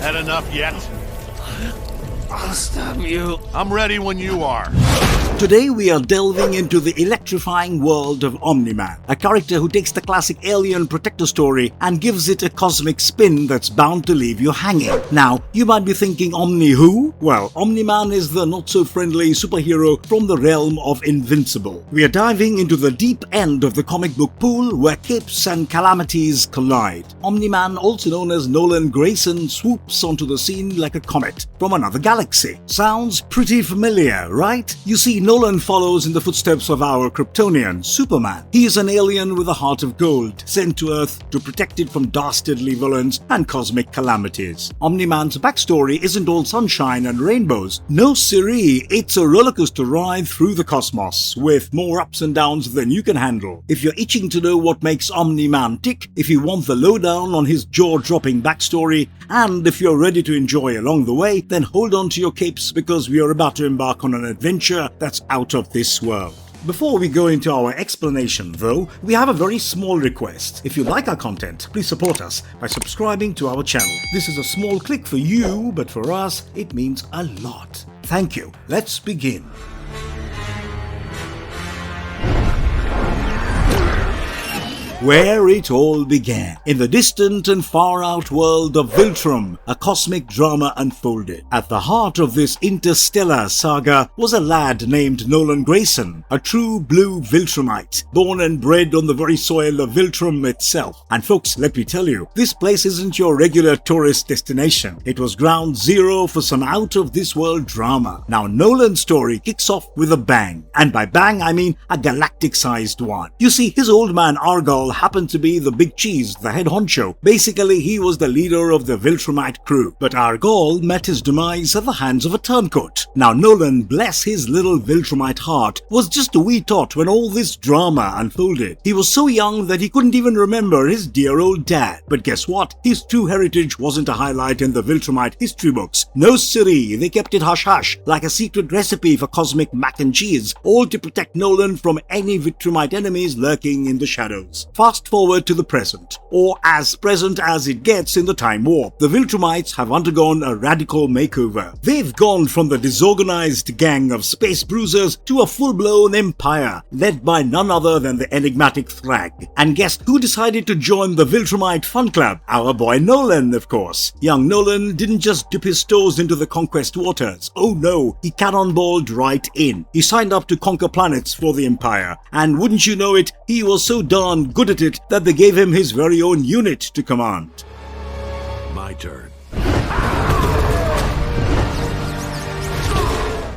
Had enough yet? I'll stab you. I'm ready when you are. Today we are delving into the electrifying world of Omni-Man, a character who takes the classic alien protector story and gives it a cosmic spin that's bound to leave you hanging. Now, you might be thinking, Omni who? Well, Omni-Man is the not-so-friendly superhero from the realm of Invincible. We are diving into the deep end of the comic book pool where capes and calamities collide. Omni-Man, also known as Nolan Grayson, swoops onto the scene like a comet from another galaxy. Sounds pretty familiar, right? You see, Nolan follows in the footsteps of our Kryptonian, Superman. He is an alien with a heart of gold, sent to Earth to protect it from dastardly villains and cosmic calamities. Omni-Man's backstory isn't all sunshine and rainbows. No siree, it's a rollercoaster ride through the cosmos, with more ups and downs than you can handle. If you're itching to know what makes Omni-Man tick, if you want the lowdown on his jaw-dropping backstory, and if you're ready to enjoy along the way, then hold on to your capes because we are about to embark on an adventure that's out of this world. Before we go into our explanation though, we have a very small request. If you like our content, please support us by subscribing to our channel. This is a small click for you, but for us, it means a lot. Thank you. Let's begin. Where it all began. In the distant and far-out world of Viltrum, a cosmic drama unfolded. At the heart of this interstellar saga was a lad named Nolan Grayson, a true blue Viltrumite, born and bred on the very soil of Viltrum itself. And folks, let me tell you, this place isn't your regular tourist destination. It was ground zero for some out-of-this-world drama. Now, Nolan's story kicks off with a bang. And by bang, I mean a galactic-sized one. You see, his old man Argyle happened to be the big cheese, the head honcho. Basically, he was the leader of the Viltrumite crew. But Argyle met his demise at the hands of a turncoat. Now Nolan, bless his little Viltrumite heart, was just a wee tot when all this drama unfolded. He was so young that he couldn't even remember his dear old dad. But guess what? His true heritage wasn't a highlight in the Viltrumite history books. No siree, they kept it hush-hush, like a secret recipe for cosmic mac and cheese, all to protect Nolan from any Viltrumite enemies lurking in the shadows. Fast forward to the present, or as present as it gets in the time warp. The Viltrumites have undergone a radical makeover. They've gone from the disorganized gang of space bruisers to a full-blown empire, led by none other than the enigmatic Thrag. And guess who decided to join the Viltrumite fun club? Our boy Nolan, of course. Young Nolan didn't just dip his toes into the conquest waters. Oh no, he cannonballed right in. He signed up to conquer planets for the empire, and wouldn't you know it, he was so darn good at it that they gave him his very own unit to command. My turn.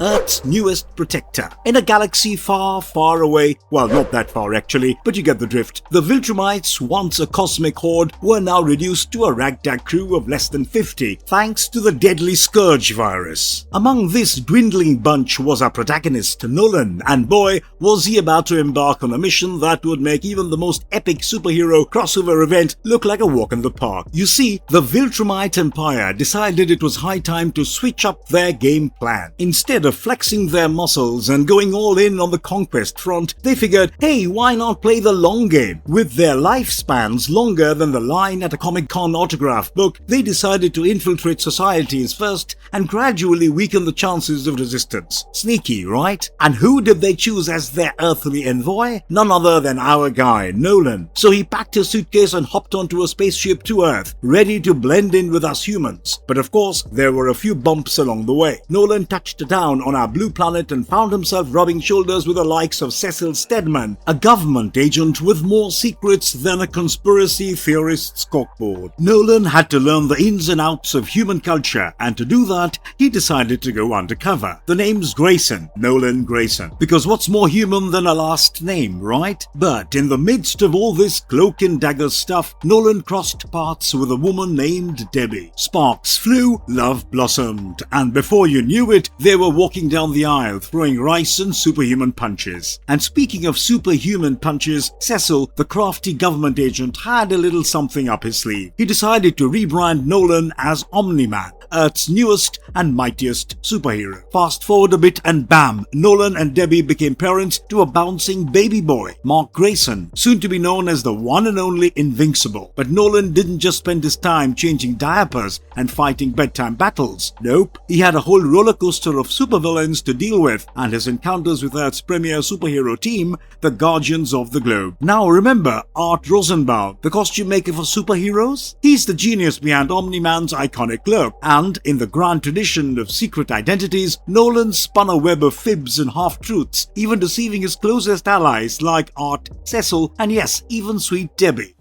Earth's newest protector. In a galaxy far, far away, well, not that far actually, but you get the drift. The Viltrumites, once a cosmic horde, were now reduced to a ragtag crew of less than 50, thanks to the deadly Scourge virus. Among this dwindling bunch was our protagonist, Nolan, and boy, was he about to embark on a mission that would make even the most epic superhero crossover event look like a walk in the park. You see, the Viltrumite Empire decided it was high time to switch up their game plan. Instead of flexing their muscles and going all in on the conquest front, they figured, hey, why not play the long game? With their lifespans longer than the line at a Comic-Con autograph book, they decided to infiltrate societies first and gradually weaken the chances of resistance. Sneaky, right? And who did they choose as their earthly envoy? None other than our guy, Nolan. So he packed his suitcase and hopped onto a spaceship to Earth, ready to blend in with us humans. But of course, there were a few bumps along the way. Nolan touched down on our blue planet and found himself rubbing shoulders with the likes of Cecil Stedman, a government agent with more secrets than a conspiracy theorist's corkboard. Nolan had to learn the ins and outs of human culture, and to do that, he decided to go undercover. The name's Grayson, Nolan Grayson, because what's more human than a last name, right? But in the midst of all this cloak and dagger stuff, Nolan crossed paths with a woman named Debbie. Sparks flew, love blossomed, and before you knew it, they were walking down the aisle, throwing rice and superhuman punches. And speaking of superhuman punches, Cecil, the crafty government agent, had a little something up his sleeve. He decided to rebrand Nolan as Omni-Man, Earth's newest and mightiest superhero. Fast forward a bit and bam, Nolan and Debbie became parents to a bouncing baby boy, Mark Grayson, soon to be known as the one and only Invincible. But Nolan didn't just spend his time changing diapers and fighting bedtime battles. Nope, he had a whole roller coaster of supervillains to deal with, and his encounters with Earth's premier superhero team, the Guardians of the Globe. Now remember Art Rosenbaum, the costume maker for superheroes? He's the genius behind Omni-Man's iconic look, and in the grand tradition of secret identities, Nolan spun a web of fibs and half-truths, even deceiving his closest allies like Art, Cecil, and yes, even sweet Debbie.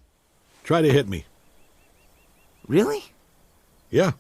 Try to hit me. Really? Yeah.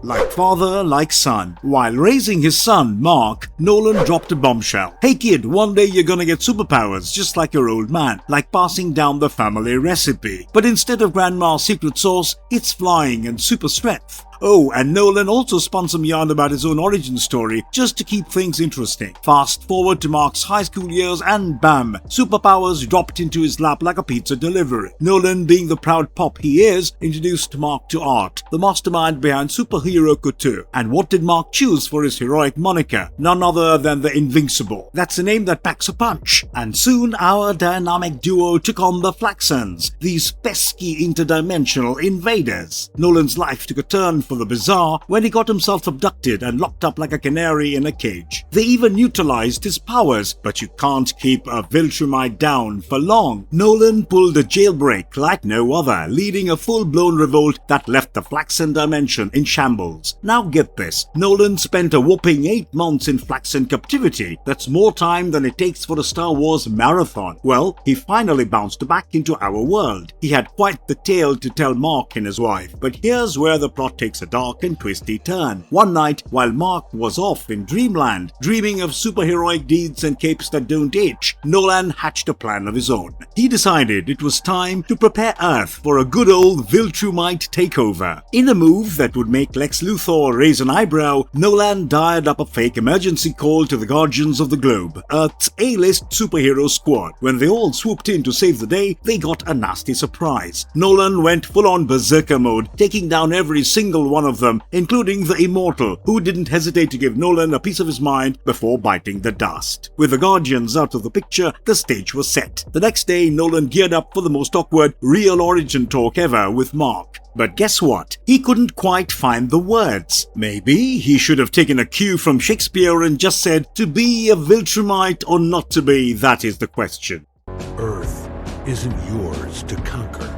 Like father, like son. While raising his son, Mark, Nolan dropped a bombshell. Hey kid, one day you're gonna get superpowers just like your old man, like passing down the family recipe. But instead of grandma's secret sauce, it's flying and super strength. Oh, and Nolan also spun some yarn about his own origin story just to keep things interesting. Fast forward to Mark's high school years and bam, superpowers dropped into his lap like a pizza delivery. Nolan, being the proud pop he is, introduced Mark to Art, the mastermind behind superhero couture. And what did Mark choose for his heroic moniker? None other than the Invincible. That's a name that packs a punch. And soon our dynamic duo took on the Flaxons, these pesky interdimensional invaders. Nolan's life took a turn for the bizarre when he got himself abducted and locked up like a canary in a cage. They even neutralized his powers, but you can't keep a Viltrumite down for long. Nolan pulled a jailbreak like no other, leading a full-blown revolt that left the Flaxon dimension in shambles. Now get this, Nolan spent a whopping 8 months in Flaxon captivity. That's more time than it takes for a Star Wars marathon. Well, he finally bounced back into our world. He had quite the tale to tell Mark and his wife, but here's where the plot takes a dark and twisty turn. One night, while Mark was off in dreamland, dreaming of superheroic deeds and capes that don't itch, Nolan hatched a plan of his own. He decided it was time to prepare Earth for a good old Viltrumite takeover. In a move that would make Lex Luthor raise an eyebrow, Nolan dialed up a fake emergency call to the Guardians of the Globe, Earth's A-list superhero squad. When they all swooped in to save the day, they got a nasty surprise. Nolan went full-on berserker mode, taking down every single one of them, including the Immortal, who didn't hesitate to give Nolan a piece of his mind before biting the dust. With the Guardians out of the picture, the stage was set. The next day, Nolan geared up for the most awkward real origin talk ever with Mark. But guess what? He couldn't quite find the words. Maybe he should have taken a cue from Shakespeare and just said, to be a Viltrumite or not to be, that is the question. Earth isn't yours to conquer.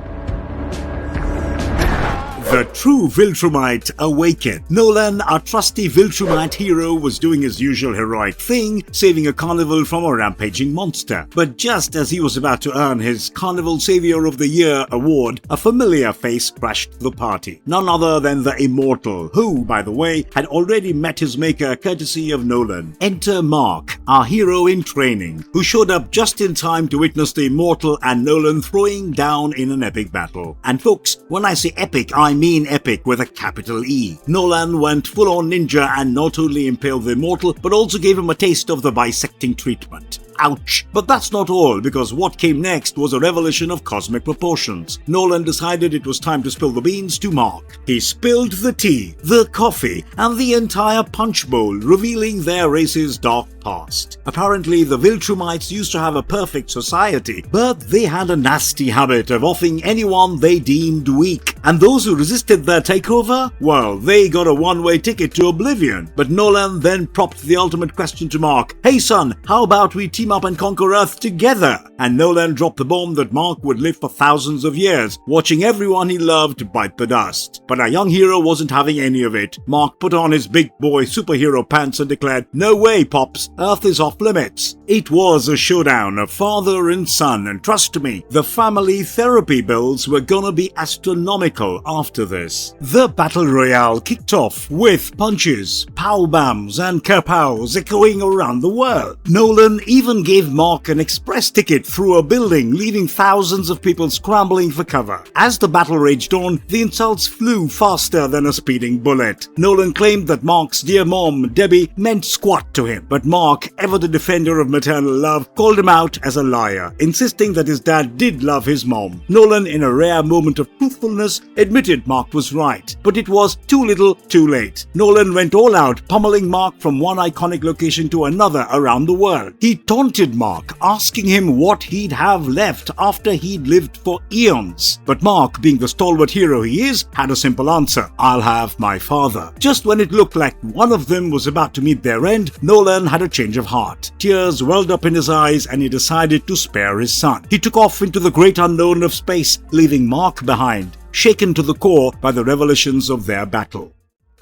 The true Viltrumite awakened. Nolan, our trusty Viltrumite hero, was doing his usual heroic thing, saving a carnival from a rampaging monster. But just as he was about to earn his Carnival Savior of the Year award, a familiar face crashed the party. None other than the Immortal, who, by the way, had already met his maker courtesy of Nolan. Enter Mark, our hero in training, who showed up just in time to witness the Immortal and Nolan throwing down in an epic battle. And folks, when I say epic, I mean epic with a capital E. Nolan went full-on ninja and not only impaled the Immortal, but also gave him a taste of the bisecting treatment. Ouch. But that's not all, because what came next was a revelation of cosmic proportions. Nolan decided it was time to spill the beans to Mark. He spilled the tea, the coffee, and the entire punch bowl, revealing their race's dark past. Apparently, the Viltrumites used to have a perfect society, but they had a nasty habit of offing anyone they deemed weak. And those who resisted their takeover, well, they got a one-way ticket to oblivion. But Nolan then propped the ultimate question to Mark. Hey son, how about we team up and conquer Earth together? And Nolan dropped the bomb that Mark would live for thousands of years, watching everyone he loved bite the dust. But our young hero wasn't having any of it. Mark put on his big boy superhero pants and declared, no way, Pops, Earth is off limits. It was a showdown of father and son, and trust me, the family therapy bills were gonna be astronomical after this. The battle royale kicked off with punches, pow bams, and kapows echoing around the world. Nolan even Nolan gave Mark an express ticket through a building, leaving thousands of people scrambling for cover. As the battle raged on, the insults flew faster than a speeding bullet. Nolan claimed that Mark's dear mom, Debbie, meant squat to him, but Mark, ever the defender of maternal love, called him out as a liar, insisting that his dad did love his mom. Nolan, in a rare moment of truthfulness, admitted Mark was right, but it was too little, too late. Nolan went all out, pummeling Mark from one iconic location to another around the world. He taunted Mark, asking him what he'd have left after he'd lived for eons. But Mark, being the stalwart hero he is, had a simple answer: I'll have my father. Just when it looked like one of them was about to meet their end, Nolan had a change of heart. Tears welled up in his eyes and he decided to spare his son. He took off into the great unknown of space, leaving Mark behind, shaken to the core by the revelations of their battle.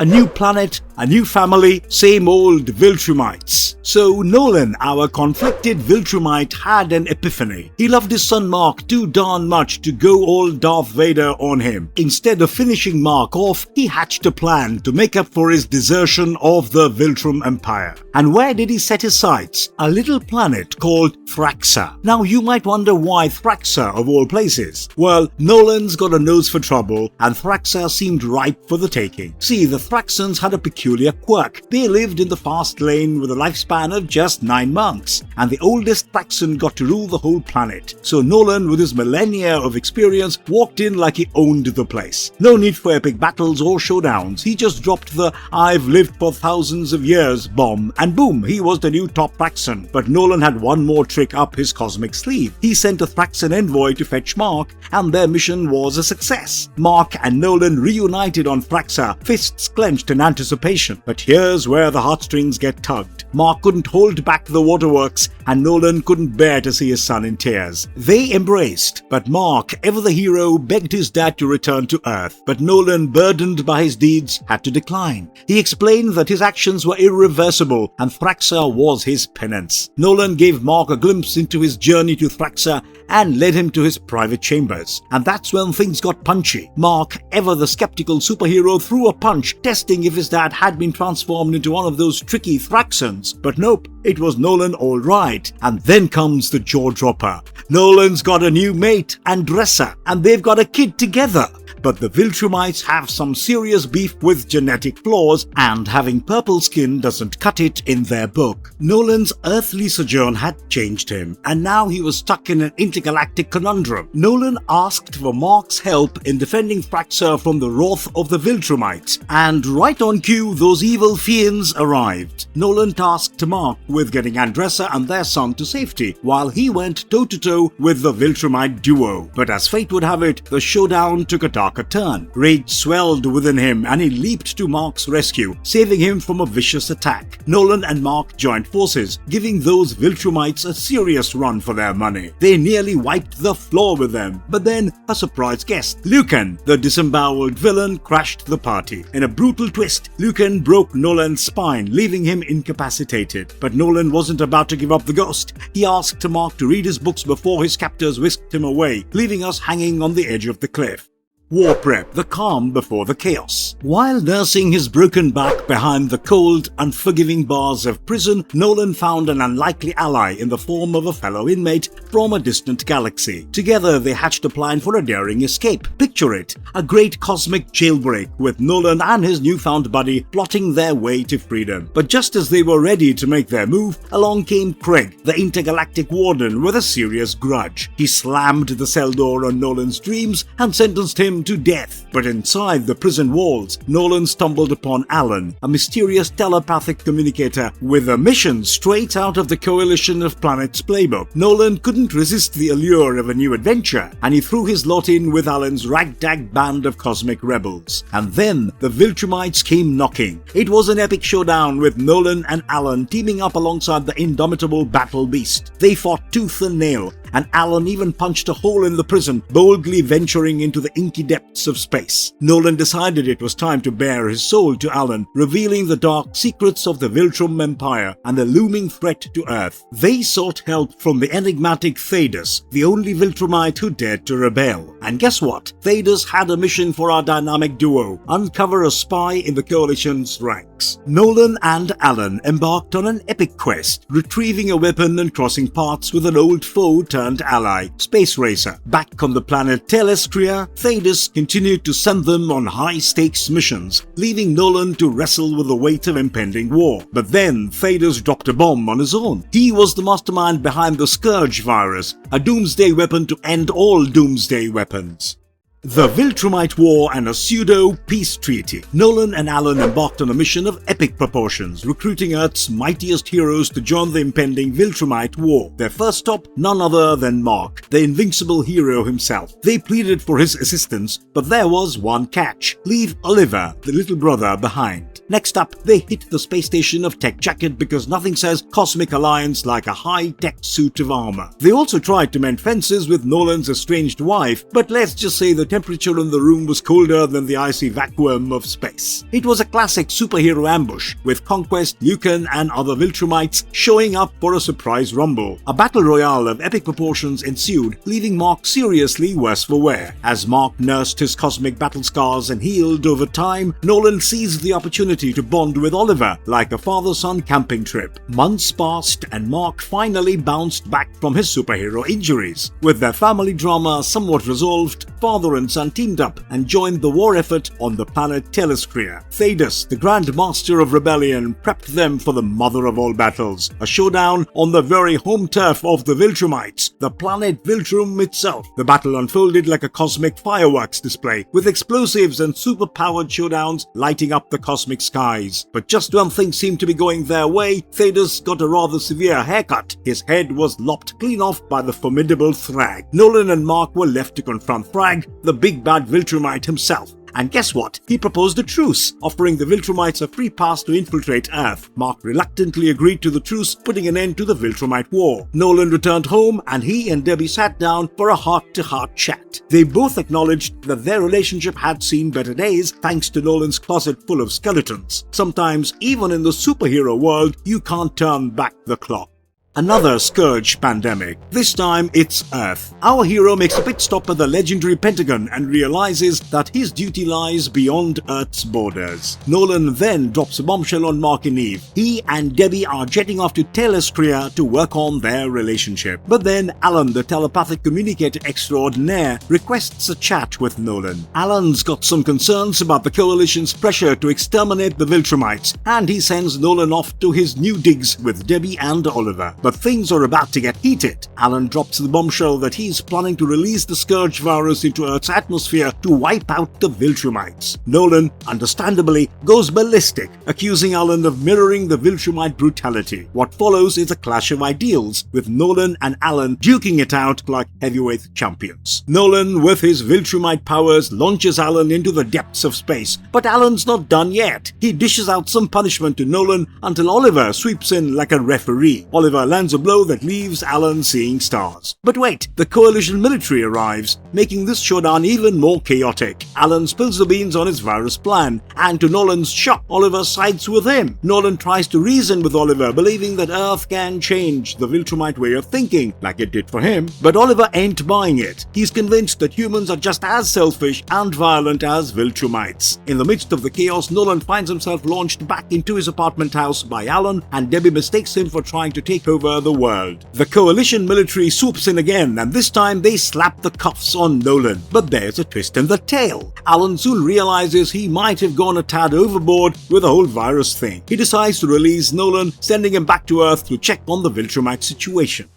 A new planet, a new family, same old Viltrumites. So Nolan, our conflicted Viltrumite, had an epiphany. He loved his son Mark too darn much to go all Darth Vader on him. Instead of finishing Mark off, he hatched a plan to make up for his desertion of the Viltrum Empire. And where did he set his sights? A little planet called Thraxa. Now you might wonder why Thraxa of all places. Well, Nolan's got a nose for trouble and Thraxa seemed ripe for the taking. See, the Thraxans had a peculiar quirk. They lived in the fast lane with a lifespan of just 9 months, and the oldest Thraxan got to rule the whole planet. So Nolan, with his millennia of experience, walked in like he owned the place. No need for epic battles or showdowns. He just dropped the "I've lived for thousands of years" bomb, and boom, he was the new top Thraxan. But Nolan had one more trick up his cosmic sleeve. He sent a Thraxan envoy to fetch Mark, and their mission was a success. Mark and Nolan reunited on Thraxa, fists clenched in anticipation. But here's where the heartstrings get tugged. Mark couldn't hold back the waterworks, and Nolan couldn't bear to see his son in tears. They embraced, but Mark, ever the hero, begged his dad to return to Earth. But Nolan, burdened by his deeds, had to decline. He explained that his actions were irreversible, and Thraxa was his penance. Nolan gave Mark a glimpse into his journey to Thraxa and led him to his private chambers. And that's when things got punchy. Mark, ever the skeptical superhero, threw a punch, testing if his dad had been transformed into one of those tricky Thraxans. But nope, it was Nolan all right. And then comes the jaw dropper. Nolan's got a new mate, Andressa, and they've got a kid together. But the Viltrumites have some serious beef with genetic flaws, and having purple skin doesn't cut it in their book. Nolan's earthly sojourn had changed him, and now he was stuck in an intergalactic conundrum. Nolan asked for Mark's help in defending Thraxa from the wrath of the Viltrumites, and right on cue, those evil fiends arrived. Nolan tasked Mark with getting Andressa and their son to safety, while he went toe-to-toe with the Viltrumite duo. But as fate would have it, the showdown took a darker turn. Rage swelled within him and he leaped to Mark's rescue, saving him from a vicious attack. Nolan and Mark joined forces, giving those Viltrumites a serious run for their money. They nearly wiped the floor with them, but then a surprise guest, Lucan, the disemboweled villain, crashed the party. In a brutal twist, Lucan broke Nolan's spine, leaving him incapacitated. But Nolan wasn't about to give up the ghost. He asked Mark to read his books before his captors whisked him away, leaving us hanging on the edge of the cliff. War Prep, the calm before the chaos. While nursing his broken back behind the cold, unforgiving bars of prison, Nolan found an unlikely ally in the form of a fellow inmate from a distant galaxy. Together, they hatched a plan for a daring escape. Picture it, a great cosmic jailbreak with Nolan and his newfound buddy plotting their way to freedom. But just as they were ready to make their move, along came Craig, the intergalactic warden, with a serious grudge. He slammed the cell door on Nolan's dreams and sentenced him to death. But inside the prison walls, Nolan stumbled upon Alan, a mysterious telepathic communicator with a mission straight out of the Coalition of Planets playbook. Nolan couldn't resist the allure of a new adventure, and he threw his lot in with Alan's ragtag band of cosmic rebels. And then the Viltrumites came knocking. It was an epic showdown with Nolan and Alan teaming up alongside the indomitable battle beast. They fought tooth and nail, and Alan even punched a hole in the prison, boldly venturing into the inky depths of space. Nolan decided it was time to bare his soul to Alan, revealing the dark secrets of the Viltrum Empire and the looming threat to Earth. They sought help from the enigmatic Thaddeus, the only Viltrumite who dared to rebel. And guess what? Thaddeus had a mission for our dynamic duo: uncover a spy in the Coalition's ranks. Nolan and Alan embarked on an epic quest, retrieving a weapon and crossing paths with an old foe turned ally, Space Racer. Back on the planet Telestria, Thaddeus continued to send them on high-stakes missions, leaving Nolan to wrestle with the weight of impending war. But then Thaddeus dropped a bomb on his own. He was the mastermind behind the Scourge virus, a doomsday weapon to end all doomsday weapons. The Viltrumite War and a pseudo-peace treaty. Nolan and Alan embarked on a mission of epic proportions, recruiting Earth's mightiest heroes to join the impending Viltrumite War. Their first stop, none other than Mark, the invincible hero himself. They pleaded for his assistance, but there was one catch: leave Oliver, the little brother, behind. Next up, they hit the space station of Tech Jacket because nothing says Cosmic Alliance like a high-tech suit of armor. They also tried to mend fences with Nolan's estranged wife, but let's just say the temperature in the room was colder than the icy vacuum of space. It was a classic superhero ambush, with Conquest, Lucan, and other Viltrumites showing up for a surprise rumble. A battle royale of epic proportions ensued, leaving Mark seriously worse for wear. As Mark nursed his cosmic battle scars and healed over time, Nolan seized the opportunity to bond with Oliver like a father-son camping trip. Months passed and Mark finally bounced back from his superhero injuries. With their family drama somewhat resolved, father and son teamed up and joined the war effort on the planet Telestria. Thaddeus, the Grand Master of Rebellion, prepped them for the mother of all battles, a showdown on the very home turf of the Viltrumites, the planet Viltrum itself. The battle unfolded like a cosmic fireworks display, with explosives and super-powered showdowns lighting up the cosmic skies. But just when things seemed to be going their way, Thaddeus got a rather severe haircut. His head was lopped clean off by the formidable Thrag. Nolan and Mark were left to confront Thrag, the big bad Viltrumite himself. And guess what? He proposed a truce, offering the Viltrumites a free pass to infiltrate Earth. Mark reluctantly agreed to the truce, putting an end to the Viltrumite War. Nolan returned home and he and Debbie sat down for a heart-to-heart chat. They both acknowledged that their relationship had seen better days thanks to Nolan's closet full of skeletons. Sometimes, even in the superhero world, you can't turn back the clock. Another Scourge pandemic. This time it's Earth. Our hero makes a pit stop at the legendary Pentagon and realizes that his duty lies beyond Earth's borders. Nolan then drops a bombshell on Mark and Eve. He and Debbie are jetting off to Telestria to work on their relationship. But then Alan, the telepathic communicator extraordinaire, requests a chat with Nolan. Alan's got some concerns about the Coalition's pressure to exterminate the Viltrumites, and he sends Nolan off to his new digs with Debbie and Oliver. But things are about to get heated. Alan drops the bombshell that he's planning to release the Scourge virus into Earth's atmosphere to wipe out the Viltrumites. Nolan, understandably, goes ballistic, accusing Alan of mirroring the Viltrumite brutality. What follows is a clash of ideals, with Nolan and Alan duking it out like heavyweight champions. Nolan, with his Viltrumite powers, launches Alan into the depths of space, but Alan's not done yet. He dishes out some punishment to Nolan until Oliver sweeps in like a referee. Oliver lands a blow that leaves Alan seeing stars. But wait, the Coalition military arrives, making this showdown even more chaotic. Alan spills the beans on his virus plan, and to Nolan's shock, Oliver sides with him. Nolan tries to reason with Oliver, believing that Earth can change the Viltrumite way of thinking, like it did for him, but Oliver ain't buying it. He's convinced that humans are just as selfish and violent as Viltrumites. In the midst of the chaos, Nolan finds himself launched back into his apartment house by Alan, and Debbie mistakes him for trying to take over the world. The Coalition military swoops in again, and this time they slap the cuffs on Nolan. But there's a twist in the tale. Alan soon realizes he might have gone a tad overboard with the whole virus thing. He decides to release Nolan, sending him back to Earth to check on the Viltrumite situation.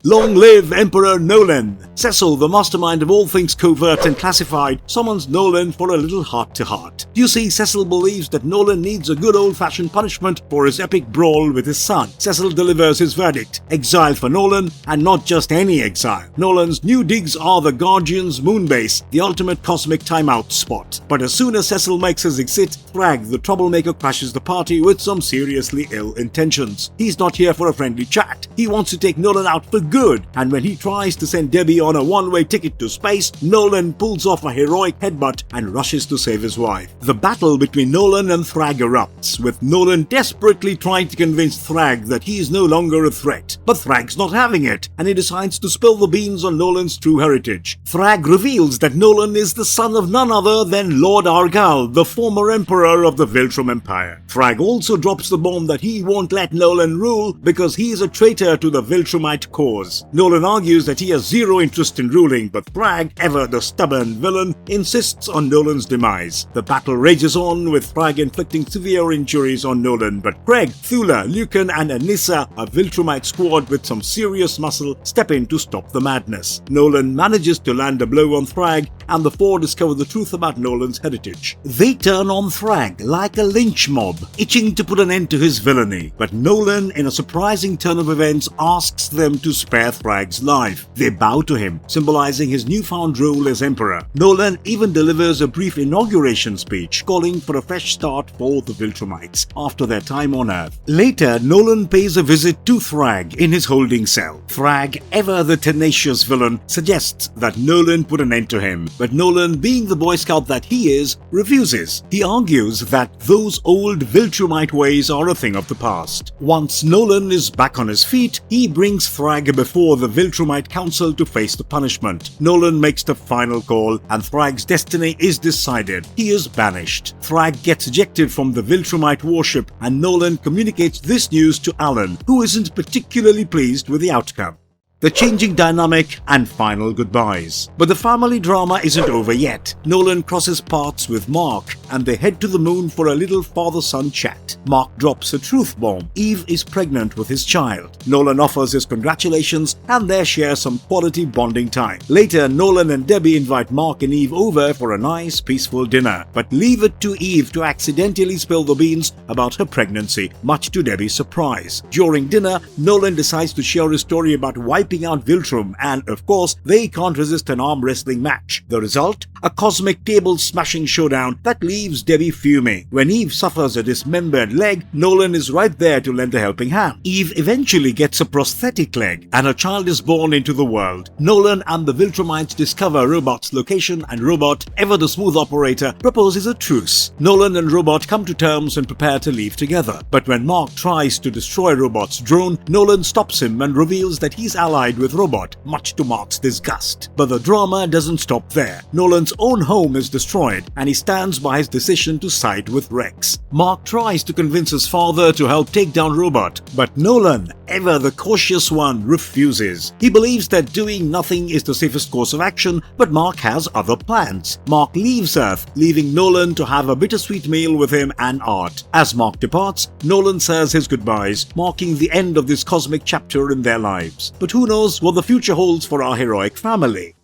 Long live Emperor Nolan! Cecil, the mastermind of all things covert and classified, summons Nolan for a little heart-to-heart. You see, Cecil believes that Nolan needs a good old-fashioned punishment for his epic brawl with his son. Cecil delivers his verdict: exile for Nolan, and not just any exile. Nolan's new digs are the Guardian's moonbase, the ultimate cosmic timeout spot. But as soon as Cecil makes his exit, Thrag, the troublemaker, crashes the party with some seriously ill intentions. He's not here for a friendly chat. He wants to take Nolan out for good, and when he tries to send Debbie on a one-way ticket to space, Nolan pulls off a heroic headbutt and rushes to save his wife. The battle between Nolan and Thrag erupts, with Nolan desperately trying to convince Thrag that he is no longer a threat. But Thrag's not having it, and he decides to spill the beans on Nolan's true heritage. Thrag reveals that Nolan is the son of none other than Lord Argal, the former emperor of the Viltrum Empire. Thrag also drops the bomb that he won't let Nolan rule because he is a traitor to the Viltrumite cause. Nolan argues that he has zero interest in ruling, but Thrag, ever the stubborn villain, insists on Nolan's demise. The battle rages on, with Thrag inflicting severe injuries on Nolan, but Craig, Thula, Lucan and Anissa, a Viltrumite squad with some serious muscle, step in to stop the madness. Nolan manages to land a blow on Thrag, and the four discover the truth about Nolan's heritage. They turn on Thrag like a lynch mob, itching to put an end to his villainy, but Nolan, in a surprising turn of events, asks them to spare Thrag's life. They bow to him, symbolizing his newfound role as emperor. Nolan even delivers a brief inauguration speech, calling for a fresh start for the Viltrumites after their time on Earth. Later, Nolan pays a visit to Thrag in his holding cell. Thrag, ever the tenacious villain, suggests that Nolan put an end to him, but Nolan, being the Boy Scout that he is, refuses. He argues that those old Viltrumite ways are a thing of the past. Once Nolan is back on his feet, he brings Thrag before the Viltrumite Council to face the punishment. Nolan makes the final call, and Thrag's destiny is decided. He is banished. Thrag gets ejected from the Viltrumite warship, and Nolan communicates this news to Alan, who isn't particularly pleased with the outcome. The changing dynamic and final goodbyes. But the family drama isn't over yet. Nolan crosses paths with Mark, and they head to the moon for a little father-son chat. Mark drops a truth bomb. Eve is pregnant with his child. Nolan offers his congratulations, and they share some quality bonding time. Later, Nolan and Debbie invite Mark and Eve over for a nice, peaceful dinner, but leave it to Eve to accidentally spill the beans about her pregnancy, much to Debbie's surprise. During dinner, Nolan decides to share his story about wiping out Viltrum, and of course, they can't resist an arm wrestling match. The result? A cosmic table-smashing showdown that leaves Debbie fuming. When Eve suffers a dismembered leg, Nolan is right there to lend a helping hand. Eve eventually gets a prosthetic leg, and her child is born into the world. Nolan and the Viltrumites discover Robot's location, and Robot, ever the smooth operator, proposes a truce. Nolan and Robot come to terms and prepare to leave together. But when Mark tries to destroy Robot's drone, Nolan stops him and reveals that he's allied with Robot, much to Mark's disgust. But the drama doesn't stop there. Nolan's own home is destroyed, and he stands by his decision to side with Rex. Mark tries to convince his father to help take down Robot, but Nolan, ever the cautious one, refuses. He believes that doing nothing is the safest course of action, but Mark has other plans. Mark leaves Earth, leaving Nolan to have a bittersweet meal with him and Art. As Mark departs, Nolan says his goodbyes, marking the end of this cosmic chapter in their lives. But who knows what the future holds for our heroic family?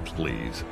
Please.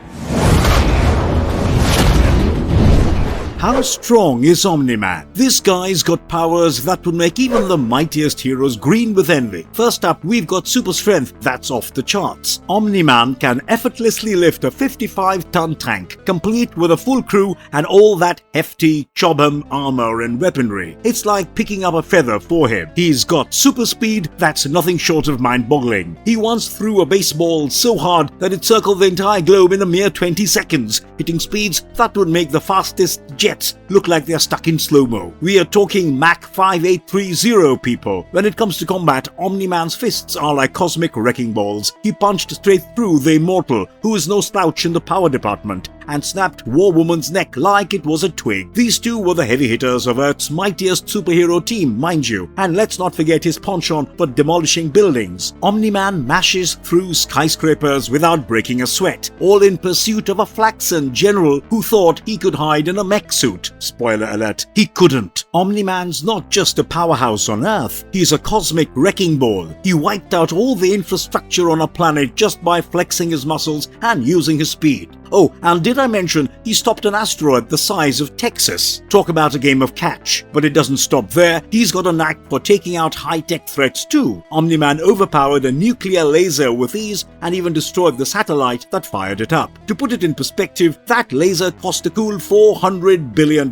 How strong is Omni-Man? This guy's got powers that would make even the mightiest heroes green with envy. First up, we've got super strength that's off the charts. Omni-Man can effortlessly lift a 55-ton tank, complete with a full crew and all that hefty Chobham armor and weaponry. It's like picking up a feather for him. He's got super speed that's nothing short of mind-boggling. He once threw a baseball so hard that it circled the entire globe in a mere 20 seconds, hitting speeds that would make the fastest jets look like they're stuck in slow-mo. We are talking Mach 5830 people. When it comes to combat, Omni-Man's fists are like cosmic wrecking balls. He punched straight through the Immortal, who is no slouch in the power department, and snapped War Woman's neck like it was a twig. These two were the heavy hitters of Earth's mightiest superhero team, mind you, and let's not forget his penchant for demolishing buildings. Omni-Man mashes through skyscrapers without breaking a sweat, all in pursuit of a flaxen general who thought he could hide in a mech suit. Spoiler alert, he couldn't. Omni-Man's not just a powerhouse on Earth, he's a cosmic wrecking ball. He wiped out all the infrastructure on a planet just by flexing his muscles and using his speed. Oh, and did did I mention he stopped an asteroid the size of Texas? Talk about a game of catch. But it doesn't stop there. He's got a knack for taking out high-tech threats too. Omni-Man overpowered a nuclear laser with ease and even destroyed the satellite that fired it up. To put it in perspective, that laser cost a cool $400 billion.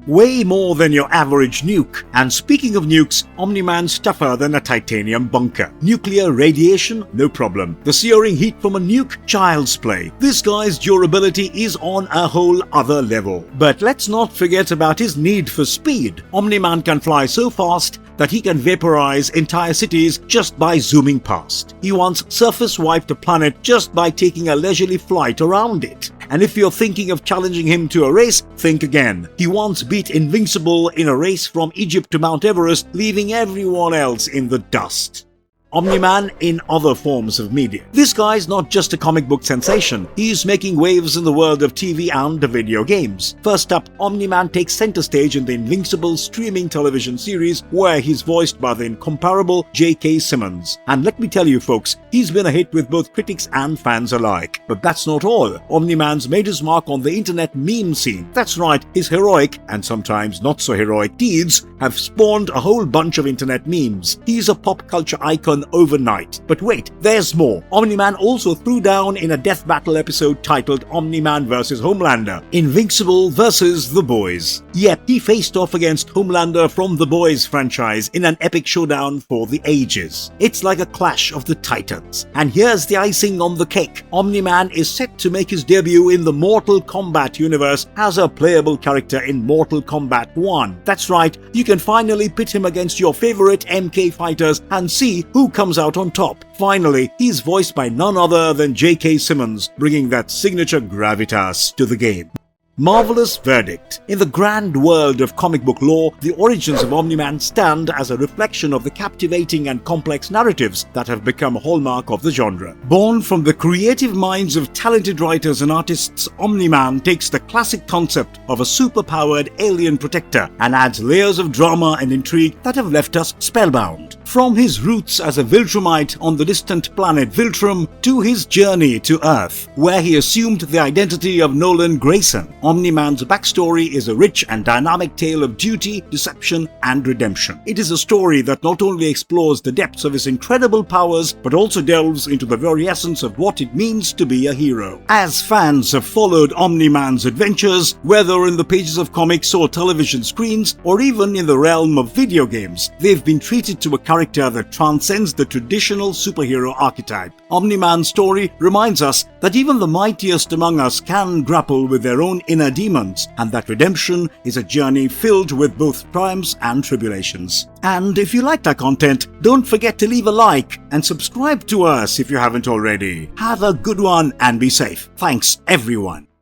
Way more than your average nuke. And speaking of nukes, Omni-Man's tougher than a titanium bunker. Nuclear radiation? No problem. The searing heat from a nuke? Child's play. This guy's durability is on a whole other level. But let's not forget about his need for speed. Omni-Man can fly so fast that he can vaporize entire cities just by zooming past. He once surface wiped a planet just by taking a leisurely flight around it. And if you're thinking of challenging him to a race, think again. He once beat Invincible in a race from Egypt to Mount Everest, leaving everyone else in the dust. Omni-Man in other forms of media. This guy's not just a comic book sensation, he's making waves in the world of TV and video games. First up, Omni-Man takes center stage in the Invincible streaming television series where he's voiced by the incomparable J.K. Simmons. And let me tell you folks, he's been a hit with both critics and fans alike. But that's not all. Omni-Man's made his mark on the internet meme scene. That's right, his heroic, and sometimes not so heroic deeds have spawned a whole bunch of internet memes. He's a pop culture icon overnight. But wait, there's more. Omni-Man also threw down in a death battle episode titled Omni-Man vs. Homelander, Invincible vs. The Boys. Yep, he faced off against Homelander from The Boys franchise in an epic showdown for the ages. It's like a clash of the titans. And here's the icing on the cake. Omni-Man is set to make his debut in the Mortal Kombat universe as a playable character in Mortal Kombat 1. That's right, you can finally pit him against your favorite MK fighters and see who comes out on top. Finally, he's voiced by none other than J.K. Simmons, bringing that signature gravitas to the game. Marvelous verdict. In the grand world of comic book lore, the origins of Omni-Man stand as a reflection of the captivating and complex narratives that have become a hallmark of the genre. Born from the creative minds of talented writers and artists, Omni-Man takes the classic concept of a superpowered alien protector and adds layers of drama and intrigue that have left us spellbound. From his roots as a Viltrumite on the distant planet Viltrum to his journey to Earth, where he assumed the identity of Nolan Grayson, Omni-Man's backstory is a rich and dynamic tale of duty, deception, and redemption. It is a story that not only explores the depths of his incredible powers, but also delves into the very essence of what it means to be a hero. As fans have followed Omni-Man's adventures, whether in the pages of comics or television screens, or even in the realm of video games, they've been treated to a character that transcends the traditional superhero archetype. Omni-Man's story reminds us that even the mightiest among us can grapple with their own inner demons, and that redemption is a journey filled with both triumphs and tribulations. And if you liked our content, don't forget to leave a like and subscribe to us if you haven't already. Have a good one and be safe. Thanks everyone.